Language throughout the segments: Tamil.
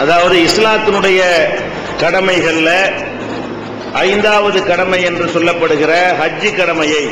அதாவது இஸ்லாத்தினுடைய கடமைகள்ல 5வது கடமை என்று சொல்லப்படுகிற ஹஜ்ஜி கடமையை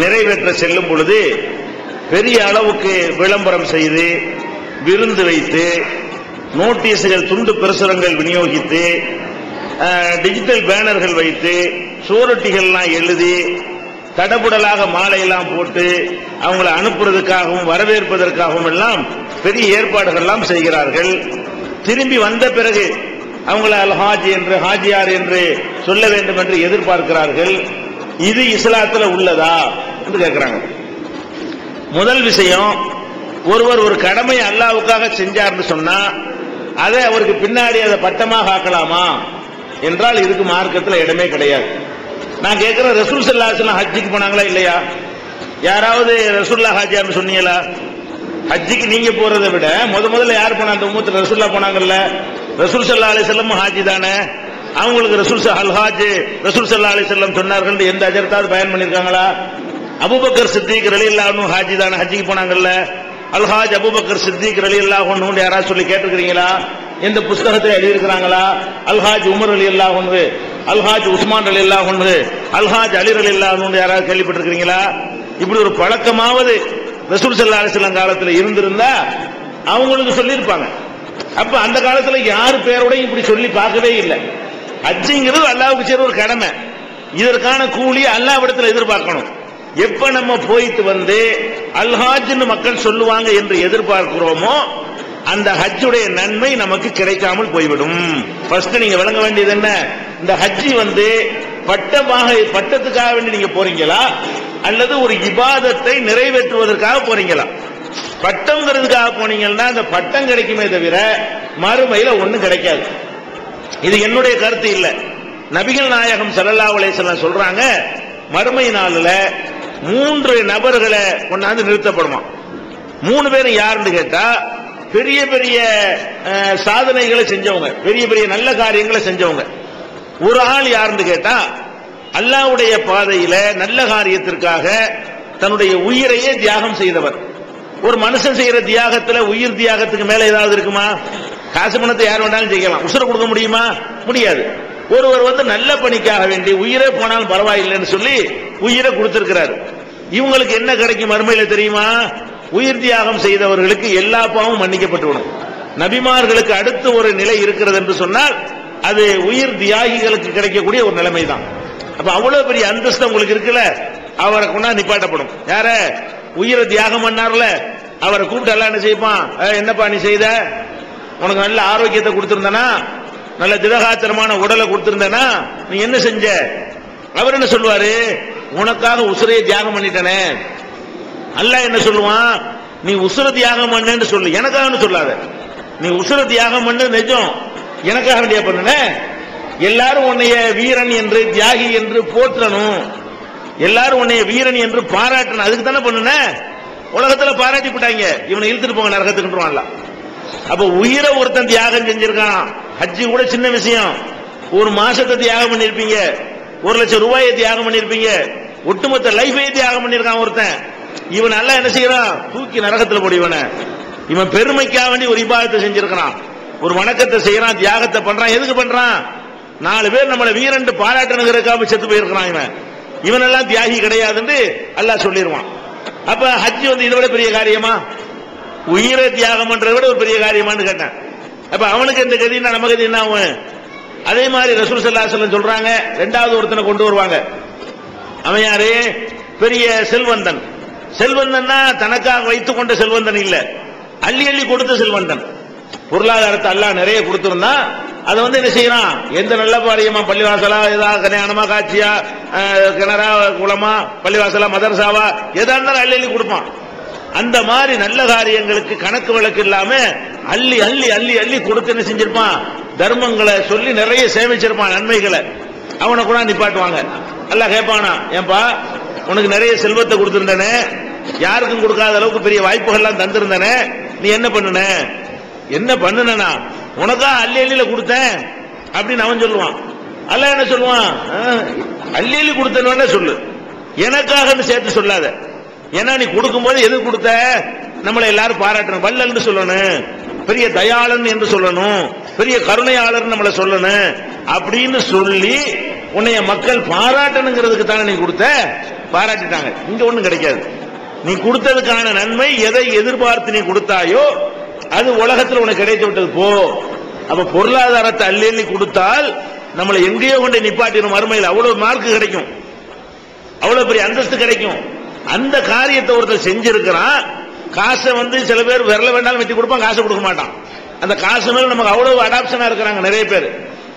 நிறைவேற்ற செல்லும் பொழுது பெரிய அளவுக்கு விளம்பரம் செய்து விருந்து வைத்து நோட்டீஸுகள் துண்டு பிரசுரங்கள் விநியோகித்து டிஜிட்டல் பேனர்கள் வைத்து சோரட்டிகள்லாம் எழுதி தடபுடலாக மாலையெல்லாம் போட்டு அவங்களை அனுப்புறதுக்காகவும் வரவேற்பதற்காகவும் எல்லாம் பெரிய ஏற்பாடுகள்லாம் செய்கிறார்கள். திரும்பி வந்த பிறகு அவங்களை அல்ஹாஜ் என்று ஹாஜியார் என்று சொல்ல வேண்டும் என்று எதிர்பார்க்கிறார்கள். இது இஸ்லாத்துல உள்ளதா என்று கேட்கிறாங்க. முதல் விஷயம், ஒருவர் ஒரு கடமை அல்லாஹ்வுக்காக செஞ்சார்னு சொன்னா அதை அவருக்கு பின்னாடி அதை பட்டமாக ஆக்கலாமா என்றால் இதுக்கு மார்க்கத்தில் இடமே கிடையாது. நான் கேட்கிறேன், ரசூல் ஸல்லல்லாஹு அலைஹி வஸல்லம் ஹஜ்ஜுக்கு போனாங்களா இல்லையா? யாராவது ரசூலுல்லாஹ் ஹாஜியார்னு சொன்னீங்களா? ஹஜ்ஜுக்கு நீங்க போறதை விட முதல்ல யார் போனா? அந்த உம்மத்துல ரசூலுல்லாஹ் போனாங்கல்ல. ரசூல் ஸல்லல்லாஹு அலைஹி வஸல்லம் ஹாஜி தானே. அவங்களுக்கு ரசூல் அல்ஹாஜ் ரசூல் ஸல்லல்லாஹு அலைஹி வஸல்லம் சொன்னார்கள் எந்த அஜர்த்தாவது பயன் பண்ணிருக்காங்களா? அபூபக்கர் சித்திக் ரலியல்லாஹு அன்ஹு ஹாஜி தானே, ஹஜ்ஜுக்கு போனாங்கல்ல. அல்ஹாஜ் அபூபக்கர் சித்திக் ரலியல்லாஹு அன்ஹு யாராவது சொல்லி கேட்டிருக்கீங்களா? எந்த புத்தகத்தில் எழுதியிருக்கிறாங்களா? அல்ஹாஜ் உமர் ரலியல்லாஹு அன்ஹு, அல்ஹாஜ் உஸ்மான் ரலியல்லாஹு அன்ஹு, அல்ஹாஜ் அலி ரலியல்லாஹு அன்ஹு யாராவது கேள்விப்பட்டிருக்கிறீங்களா? இப்படி ஒரு பழக்கமாவது ரசூல் ஸல்லல்லாஹு அலைஹி வஸல்லம் காலத்தில் இருந்திருந்தா அவங்களுக்கு சொல்லியிருப்பாங்க. அப்ப அந்த காலத்துல யாரு பேரோட இப்படி சொல்லி பார்க்கவே இல்லை. ஹஜ்ஜிங்கிறது அல்லாஹ்வுக்கு செய்ற ஒரு கடமை. இதற்கான கூலி அல்லாஹ்விடத்தில் எதிர்பார்க்கணும். எப்ப நம்ம போயிட்டு வந்து அல்ஹாஜ்னு மக்கள் சொல்லுவாங்க என்று எதிர்பார்க்கிறோமோ அந்த ஹஜ்ஜுடைய நன்மை நமக்கு கிடைக்காமல் போய்விடும். ஃபர்ஸ்ட் நீங்க விளங்க வேண்டியது என்ன, இந்த ஹஜ்ஜி பட்டத்துக்காக வேண்டி நீங்க போறீங்களா அல்லது ஒரு இபாதத்தை நிறைவேற்றுவதற்காக போறீங்களா? பட்டம்ங்கிறதுக்காக போனீங்கன்னா அந்த பட்டம் கிடைக்குமே தவிர மறுமையில ஒண்ணும் கிடைக்காது. இது என்னுடைய கருத்து இல்ல. நபிகள் நாயகம் ஸல்லல்லாஹு அலைஹி வஸல்லம் சொல்றாங்க, மறுமை நாளில 3 நபர்களை கொண்டாந்து நிறுத்தப்படுமா. 3 பேரும் யாருன்னு கேட்டா பெரிய பெரிய சாதனைகளை செஞ்சவங்க, பெரிய பெரிய நல்ல காரியங்களை செஞ்சவங்க. ஒரு ஆள் யாருன்னு கேட்டா அல்லாஹ்வுடைய பாதையில நல்ல காரியத்திற்காக தன்னுடைய உயிரையே தியாகம் செய்தவர். ஒரு மனுஷன் செய்யற தியாகத்துல உயிர் தியாகத்துக்கு மேல ஏதாவது இருக்குமா? காசு பணத்தை யார் வேணாலும் செய்யலாம், உசுர கொடுக்க முடியுமா? முடியாது. ஒருவர் நல்ல பணிக்காக வேண்டி உயிரே போனாலும் பரவாயில்லைன்னு சொல்லி உயிரை கொடுத்திருக்கிறார். இவங்களுக்கு என்ன கிடைக்கும் மறுமையில தெரியுமா? உயிர் தியாகம் செய்தவர்களுக்கு எல்லா பாவமும் மன்னிக்கப்பட்டுவிடும். நபிமார்களுக்கு அடுத்து ஒரு நிலை இருக்கிறது என்று சொன்னால் அது உயிர் தியாகிகளுக்கு கிடைக்கக்கூடிய ஒரு நிலைமை தான். அப்ப அவ்வளவு பெரிய அந்தஸ்து உங்களுக்கு இருக்குல்ல, அவரை கொண்டா நிப்பாட்டப்படும். யார? உயிரை தியாகம் பண்ணார்ல, அவரை கூப்பிட்டு எல்லாம் என்ன செய்வான்? என்னப்பா நீ செய்த? உனக்கு நல்ல ஆரோக்கியத்தை கொடுத்திருந்தனா, நல்ல திடகாத்திரமான உடலை கொடுத்திருந்தனா, நீ என்ன செஞ்ச? அவர் என்ன சொல்லுவாரு? உனக்காக உசுரையை தியாகம் பண்ணிட்டனே. அல்லாஹ் என்ன சொல்லுவான்? நீ உசுர தியாகம் பண்ணு சொல்லு, எனக்காக சொல்லாத. நீ உசுர தியாகம் பண்ணு நிஜம், எனக்காக வேண்டிய பண்ணுன. எல்லாரும் உன்னைய வீரன் என்று தியாகி என்று போற்றணும், எல்லாரும் உன்னைய வீரன் என்று பாராட்டணும், அதுக்கு தானே பண்ணுன. உலகத்துல பாராட்டி போட்டாங்க, இவனை இழுத்துட்டு போங்க நரகத்துக்கு. அப்ப உயிரை ஒருத்தன் தியாகம் செஞ்சிருக்கான். ஹஜ்ஜி கூட சின்ன விஷயம். ஒரு மாசத்தை தியாகம் பண்ணிருப்பீங்க, 1 லட்சம் ரூபாயை தியாகம் பண்ணிருப்பீங்க, ஒட்டுமொத்த லைஃபையே தியாகம் பண்ணிருக்கான் ஒருத்தன். இவன் நல்லா என்ன செய்யறான்? தூக்கி நரகத்துல போடுவன. இவன் பெருமைக்காக வேண்டி ஒரு இபாதத்தை செஞ்சிருக்கான், ஒரு வணக்கத்தை செய்யறான், தியாகத்தை பண்றான். எதுக்கு பண்றான்? 4 பேர் நம்மளை வீரன் பாராட்டணுங்கிறதுக்காக செத்து போயிருக்கிறான். இவன் எல்லாம் தியாகி கிடையாதுன்னு அல்லாஹ் சொல்லிடுவான். அப்ப ஹஜ் இதை விட பெரிய காரியமா? உயிரை தியாகம் பண்றதை விட ஒரு பெரிய காரியமான்னு கேட்டேன். அப்ப அவனுக்கு எந்த கதினா நம்ம கதி என்ன ஆகும்? அதே மாதிரி ரசூல் ஸல்லல்லாஹு அலைஹி வஸல்லம் சொல்றாங்க, 2வது ஒருத்தனை கொண்டு வருவாங்க. அவன் யாரு? பெரிய செல்வந்தன். செல்வந்தன்னா தனக்காக வைத்துக் கொண்ட செல்வந்தன் இல்ல, அள்ளி அள்ளி கொடுத்த செல்வந்தன். பொருளாதாரத்தை அல்லாஹ் நிறைய கொடுத்திருந்தா அதை என்ன செய்யறான்? எந்த நல்ல காரியமா, பள்ளிவாசலா, ஏதாவது கல்யாணமா, காட்சியா, கிணறா, குளமா, பள்ளிவாசலா, மதரசாவா, எதா இருந்தாலும் அள்ளி அள்ளி கொடுப்பான். அந்த மாதிரி நல்ல காரியங்களுக்கு கணக்கு வழக்கு இல்லாம அள்ளி அள்ளி அள்ளி அள்ளி கொடுத்து என்ன செஞ்சிருப்பான்? தர்மங்களை சொல்லி நிறைய சேமிச்சிருப்பான், நன்மைகளை. அவனை கூட நிப்பாட்டுவாங்க. அல்லாஹ் கேட்பானா, ஏன்பா உனக்கு நிறைய செல்வத்தை கொடுத்திருந்தனே, யாருக்கும் கொடுக்காத அளவுக்கு பெரிய வாய்ப்புகள்லாம் தந்திருந்தனே, நீ என்ன பண்ணுன? என்ன பண்ணுனா உனக்கா அள்ளி அள்ளியில கொடுத்தேன் அப்படின்னு அவன் சொல்லுவான். அல்லாஹ் என்ன சொல்லுவான்? அள்ளி அள்ளி கொடுத்தேன்னு சொல்லு, எனக்காக சேர்த்து சொல்லாத. ஏன்னா நீ கொடுக்கும் போது எது கொடுத்த? நம்மளை எல்லாரும் பாராட்டணும், வல்லல்னு சொல்லணும். பெரிய தயாளன் என்று சொல்லணும், பெரிய கருணையாளர் நம்மளை சொல்லணும் அப்படின்னு சொல்லி உன்னைய மக்கள் பாராட்டணுங்கிறதுக்கு தானே நீ கொடுத்த. பாராட்டிட்டாங்க. இங்க ஒண்ணும் கிடைக்காது. நீ கொடுத்ததுக்கான நன்மை எதை எதிர்பார்த்து நீ கொடுத்தாயோ அது உலகத்தில் உனக்கு கிடைத்து விட்டது போ. அப்ப பொருளாதாரத்தை அள்ளி அள்ளி கொடுத்தால் நம்மளை எங்கேயோ கொண்டு நிப்பாட்டிடும். மறுமையில் அவ்வளவு மார்க் கிடைக்கும், அவ்வளவு பெரிய அந்தஸ்து கிடைக்கும். அந்த காரியத்தை ஒருத்தர் செஞ்சிருக்கிறான். காசை சில பேர் விரல வேண்டாலும் வெட்டி கொடுப்பான், காசை கொடுக்க மாட்டான். அந்த காசு மேல நமக்கு அவ்வளவு அடாப்ஷனா இருக்கிறாங்க நிறைய பேர்.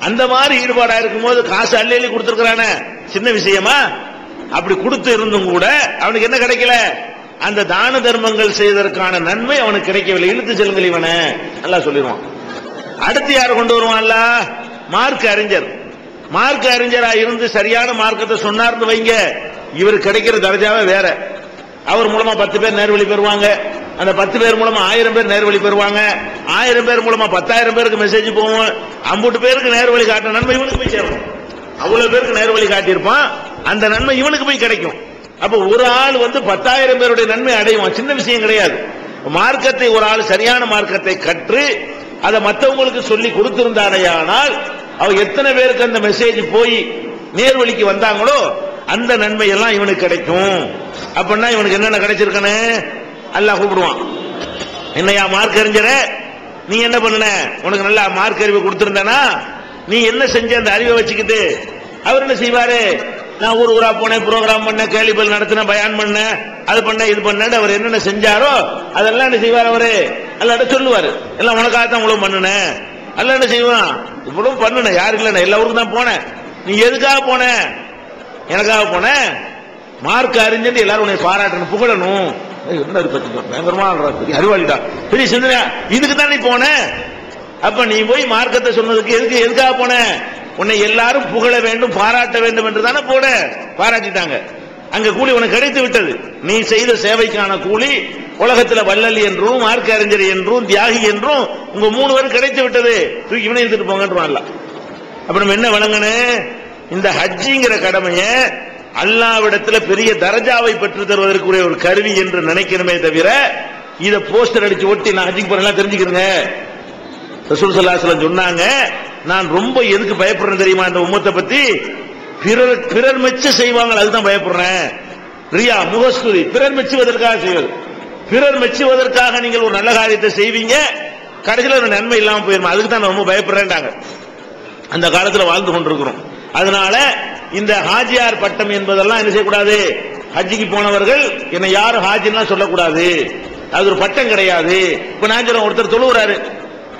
அந்த மாதிரி ஈடுபாடா இருக்கும்போது காசு அள்ளி அள்ளி கொடுத்திருக்கிறானே சின்ன விஷயமா? அப்படி கொடுத்து இருந்தும் கூட அவனுக்கு என்ன கிடைக்கல? அந்த தான தர்மங்கள் செய்வதற்கான நன்மை அவனுக்கு கிடைக்கவில்லை. இழுத்து செல்லுங்கள் இவனை நல்லா சொல்லிடுவான். அடுத்து யார் கொண்டு வருவான்ல? மார்க் அறிஞர். மார்க் அறிஞரா இருந்து சரியான மார்க்கத்தை சொன்னார்னு வைங்க, இவர் கிடைக்கிற தரஜாவே வேற. அவர் மூலமா 10 பேர் நேர்வழி பெறுவாங்க, அந்த 10 பேர் மூலமா 1000 பேர் நேர்வழி பெறுவாங்க, 1000 பேர் மூலமா 10,000 பேருக்கு மெசேஜ் போவோம். 50 பேருக்கு நேர்வழி காட்டின நன்மை இவனுக்கு போய் சேரும். அவ்வளவு பேருக்கு நேர்வழி காட்டியிருப்பான், அந்த நன்மை இவனுக்கு போய் கிடைக்கும். அப்ப ஒரு ஆள் 10,000 பேருடைய நன்மை அடைவான். சின்ன விஷயம் கிடையாது. மார்க்கத்தை ஒரு ஆள் சரியான மார்க்கத்தை கற்று அதை மற்றவங்களுக்கு சொல்லி கொடுத்திருந்தாரையானால் அவ எத்தனை பேருக்கு அந்த மெசேஜ் போய் நேர்வழிக்கு வந்தாங்களோ அந்த நன்மை எல்லாம் இவனுக்கு கிடைக்கும். அப்படின்னா இவனுக்கு என்னென்ன கிடைச்சிருக்கனே அல்லாஹ் கூப்பிடுவான். என்னையா மார்க் அறிஞர, நீ என்ன பண்ணன? உனக்கு நல்லா மார்க் அறிவு கொடுத்திருந்தனா நீ என்ன செஞ்ச? அந்த அறிவை வச்சுக்கிட்டு அவர் என்ன செய்வாரு? நான் ஊர் ஊரா போனேன், ப்ரோக்ராம் பண்ண, கேள்விபல் நடத்தின, பயான் பண்ண, அது பண்ண, இது பண்ண, அவர் என்னென்ன செஞ்சாரோ அதெல்லாம் என்ன செய்வார்? அவரு அல்லாட்ட சொல்லுவாரு, எல்லாம் உனக்காகத்தான் இவ்வளவு பண்ணுன. அல்ல என்ன செய்வான்? இவ்வளவு பண்ணுன யாரு இல்ல, எல்லா ஊருக்கு தான் போனேன். நீ எதுக்காக போன? எனக்காக போன. மார்க் அறிஞர் எல்லாரும் உன்னை பாராட்டணும், புகழணும். பயங்கரமா அறிவாளிடா, பெரிய சிந்தனை, இதுக்கு தான் நீ போன. அப்ப நீ போய் மார்க்கத்தை சொன்னதுக்கு எதுக்காக போன? உன்னை எல்லாரும் புகழ வேண்டும், பாராட்ட வேண்டும் என்று தானே போன. பாராட்டிட்டாங்க, அங்க கூலி உனக்கு கிடைத்து விட்டது. நீ செய்த சேவைக்கான கூலி உலகத்தில் வள்ளல் என்றும், மார்க்க அறிஞர் என்றும், தியாகி என்றும் உங்க 3 பேரும் கிடைத்து விட்டது. தூக்கி இவனை எடுத்துட்டு போங்கன்றான்ல. அப்ப நம்ம என்ன வழங்கணும்? இந்த ஹஜ்ஜிங்கிற கடமையை அல்லாஹ்விடத்தில் பெரிய தரஜாவை பெற்று தருவதற்குரிய ஒரு கருவி என்று நினைக்கணுமே தவிர இத போஸ்டர் அடிச்சு ஒட்டி நான் ஹஜ்ஜிக்கு போறேன் தெரிஞ்சுக்கிறேங்க. ரசூல் ஸல்லல்லாஹு அலைஹி வஸல்லம் சொன்னாங்க, நான் ரொம்ப எதுக்கு பயப்படுறேன் தெரியுமா? இந்த உம்மத்தை பத்தி பிறர் மெச்சு செய்வாங்க, அதுதான் பயப்படுறேன். ரியா, முகஸ்துதி, பிறர் மெச்சுவதற்காக செய்வது. பிறர் மெச்சுவதற்காக நீங்கள் ஒரு நல்ல காரியத்தை செய்வீங்க, கடைசியில் ஒரு நன்மை இல்லாம போயிருமா, அதுக்கு தான் நான் ரொம்ப பயப்படுறேன்டாங்க. அந்த காலத்தில் வாழ்ந்து கொண்டிருக்கிறோம். அதனால இந்த ஹாஜியார் பட்டம் என்பதெல்லாம் என்ன செய்யக்கூடாது? ஹஜ்ஜிக்கு போனவர்கள் என்ன யாரும் ஹாஜின்னா சொல்லக்கூடாது, அது ஒரு பட்டம் கிடையாது. இப்ப நான் சொல்றேன், ஒருத்தர் தொழுகிறாரு,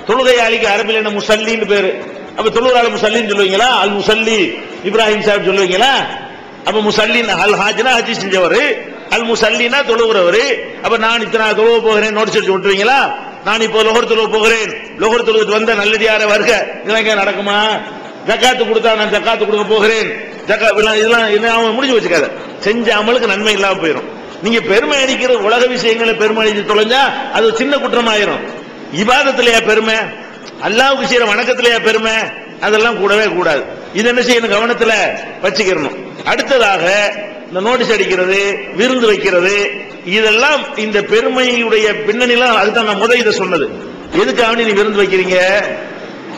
தொழுகையாளிக்கு அரபில் என்ன முசல்லின்னு பேரு. அப்ப தொழுகிறாள் முசல்லின்னு சொல்லுவீங்களா? அல் முசல்லி இப்ராஹிம் சாஹிப் சொல்லுவீங்களா? அப்ப முசல்லின் அல் ஹாஜினா ஹஜ்ஜி செஞ்சவர், அல் முசல்லினா தொழுகிறவர். அப்ப நான் இத்தனை தொழுவ போகிறேன் நோட்டீஸ் அடிச்சு விட்டுருவீங்களா? நான் இப்போ லோகர் தொழுவ போகிறேன், லோகர் தொழுவத்து வந்த நல்லடியார வருக, இதெல்லாம் நடக்குமா? ஜக்காத்து கொடுத்தா நான் ஜக்காத்து கொடுக்க போகிறேன், இதெல்லாம் முடிஞ்சு வச்சுக்காத. செஞ்ச அமலுக்கு நன்மை இல்லாம போயிடும். நீங்க பெருமை அடிக்கிற உலக விஷயங்களை பெருமை அடிச்சு தொலைஞ்சா அது சின்ன குற்றமாயிரும். இபாதத்திலேயா பெருமை? அல்லாஹ்வுக்கு செய்யற வணக்கத்திலேயா பெருமை? அதெல்லாம் கூடவே கூடாது. இது என்ன செய்யணும்? கவனத்துல வச்சுக்கிறணும். அடுத்ததாக இந்த நோட்டீஸ் அடிக்கிறது, விருந்து வைக்கிறது, இதெல்லாம் இந்த பெருமையுடைய பின்னணிலாம். அதுதான் நான் முதல் இதை சொன்னது. எதுக்காக நீ விருந்து வைக்கிறீங்க?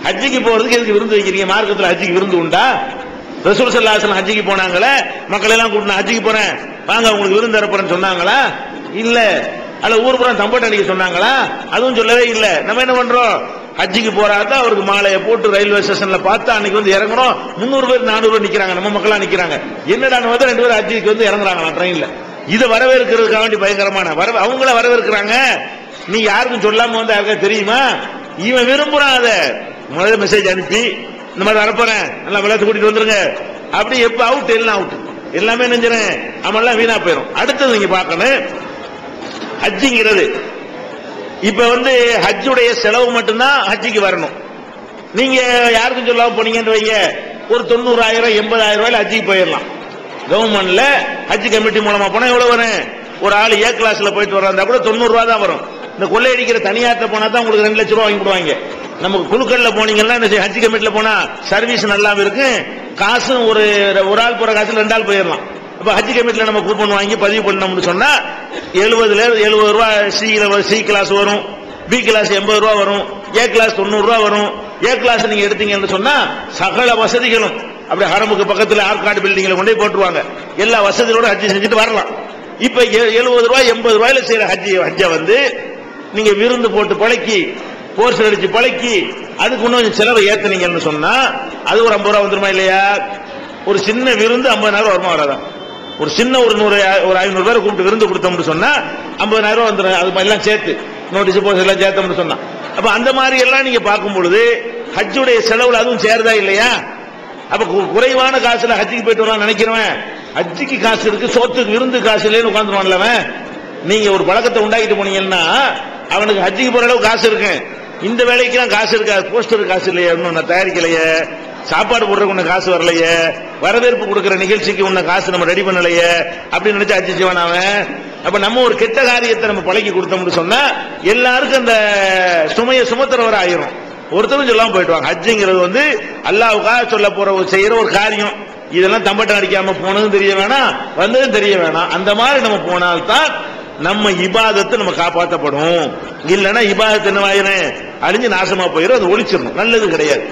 ஹஜ்ஜிக்கு போறதுக்கு எதுக்கு விருந்து வைக்கிறீங்க? மார்க்கத்தில் ஹஜ்ஜிக்கு விருந்து உண்டா? ரசூல் ஸல்லல்லாஹு அலைஹி வஸல்லம் ஹஜ்ஜிக்கு போனாங்களே, மக்கள் எல்லாம் கூட்டினா ஹஜ்ஜிக்கு போறேன் வாங்க உங்களுக்கு விருந்து தரப்போறேன்னு சொன்னாங்களா? இல்ல. அல்ல ஊர் புறம் தம்பட்ட அடிக்க சொன்னாங்களா? அதுவும் சொல்லவே இல்லை. நம்ம என்ன பண்றோம்? ஹஜ்ஜிக்கு போறாதான் அவருக்கு மாலையை போட்டு ரயில்வே ஸ்டேஷன்ல பார்த்தா அன்னைக்கு இறங்குறோம், 300 பேர் 400 பேர் நிக்கிறாங்க, நம்ம மக்களா நிக்கிறாங்க. என்னடா 2 பேர் ஹஜ்ஜிக்கு இறங்குறாங்களா ட்ரெயின்ல? இதை வரவேற்கிறதுக்காக வேண்டி பயங்கரமான அவங்கள வரவேற்கிறாங்க. நீ யாருக்கும் சொல்லாம யாருக்கா தெரியுமா? இவன் விரும்புறான். அதை முதல்ல மெசேஜ் அனுப்பி இந்த மாதிரி வரப்போறேன், நல்லா விளையாட்டு கூட்டிட்டு வந்துருங்க. அப்படி எப்ப அவுட், எல்லாம் அவுட், எல்லாமே நெஞ்சிறேன், அவெல்லாம் வீணா போயிடும். அடுத்தது நீங்க பார்க்கணும், ஹஜ்ஜிங்கிறது இப்ப ஹஜ்ஜுடைய செலவு மட்டும்தான் ஹஜ்ஜிக்கு வரணும். நீங்க யாருக்கும் சொல்லாம போனீங்கன்னு வைங்க, ஒரு 90,000 80,000 ரூபாயில ஹஜ்ஜிக்கு போயிடலாம். கவர்மெண்ட்ல ஹஜ் கமிட்டி மூலமா போனா எவ்வளவு வரும்? ஒரு ஆள் ஏ கிளாஸ்ல போயிட்டு வர்றா கூட 90 ரூபா தான் வரும். இந்த கொள்ளையடிக்கிற தனியார்ட்ட போனா தான் உங்களுக்கு 2 லட்சம் ரூபாய் வாங்கி போடுவாங்க. நமக்கு குழுக்கள்ல போனீங்கன்னா ஹஜ் கமிட்டில போனா சர்வீஸ் நல்லா இருக்கு, காசும் ஒரு ஆள் போற காசுல 2 ஆள் போயிடலாம். இப்ப ஹஜ் கமிட்டில நம்ம கூப்பன் வாங்கி பதிவு பண்ணோம்னு சொன்னா 70 ரூபாய் சி கிளாஸ் வரும், பி கிளாஸ் 80 ரூபா வரும், ஏ கிளாஸ் 90 ரூபா வரும். ஏ கிளாஸ் நீங்க எடுத்தீங்கன்னு சொன்னா சகல வசதிகளும் அப்படியே ஹரமுக்கு பக்கத்துல ஆர்காட் பில்டிங்ல கொண்டு போய் போட்டுருவாங்க. எல்லா வசதியோட ஹஜ் செஞ்சுட்டு வரலாம். இப்ப 70 ரூபாய் 80 ரூபாயில செய்யற ஹஜ்ஜ வந்து நீங்க விருந்து போட்டு பழக்கி, போர்ஸ் அடிச்சு பழக்கி, அதுக்கு இன்னும் செலவை ஏத்துனீங்கன்னு சொன்னா அது ஒரு 50 ரூபா வந்துருமா இல்லையா? ஒரு சின்ன விருந்து 50,000 வருமா வராதா? ஒரு சின்ன ஒரு 500 பேரை கூப்பிட்டு விருந்து கொடுத்தோம்னு சொன்னா 50,000 வந்துடும். அது எல்லாம் சேர்த்து நோட்டீஸ் போஸ்ட் எல்லாம் சேர்த்தோம்னு சொன்னா, அப்ப அந்த மாதிரி எல்லாம் நீங்க பார்க்கும் பொழுது ஹஜ்ஜுடைய செலவுல அதுவும் சேருதா இல்லையா? அப்ப குறைவான காசுல ஹஜ்ஜுக்கு போயிட்டு வரலாம் நினைக்கிறவன், ஹஜ்ஜுக்கு காசு இருக்கு, சோத்துக்கு விருந்து காசு இல்லைன்னு உட்காந்துருவான்லவன். நீங்க ஒரு பழக்கத்தை உண்டாக்கிட்டு போனீங்கன்னா அவனுக்கு ஹஜ்ஜுக்கு போற அளவு காசு இருக்கு, இந்த வேலைக்கெல்லாம் காசு இருக்காது. போஸ்டர் காசு இல்லையே, இன்னும் நான் தயாரிக்கலையே, சாப்பாடு போடுறதுக்கு உன்ன காசு வரலையே, வரவேற்பு கொடுக்கிற நிகழ்ச்சிக்கு உன்ன காசு நம்ம ரெடி பண்ணலையே அப்படின்னு நினைச்சு ஹஜ்ஜு செய்வான் அவன். அப்ப நம்ம ஒரு கெட்ட காரியத்தை நம்ம பழக்கி கொடுத்தோம்னு சொன்னா எல்லாருக்கும் அந்த சுமையை சுமத்துறவர் ஆயிரும். ஒருத்தரும் சொல்லாம போயிடுவாங்க. ஹஜ்ஜுங்கிறது வந்து அல்லாஹ்வுக்காக சொல்ல போற செய்யற ஒரு காரியம். இதெல்லாம் தம்பட்டம் அடிக்காம போனதும் தெரிய வேணாம், வந்ததும் தெரிய வேணாம். அந்த மாதிரி நம்ம போனால்தான் நம்ம இபாதத்தை நம்ம காப்பாற்றப்படும். இல்லைன்னா இபாதத்து என்னவாயிரும், அழிஞ்சு நாசமா போயிடும். அது ஒழிச்சிடணும், நல்லது கிடையாது.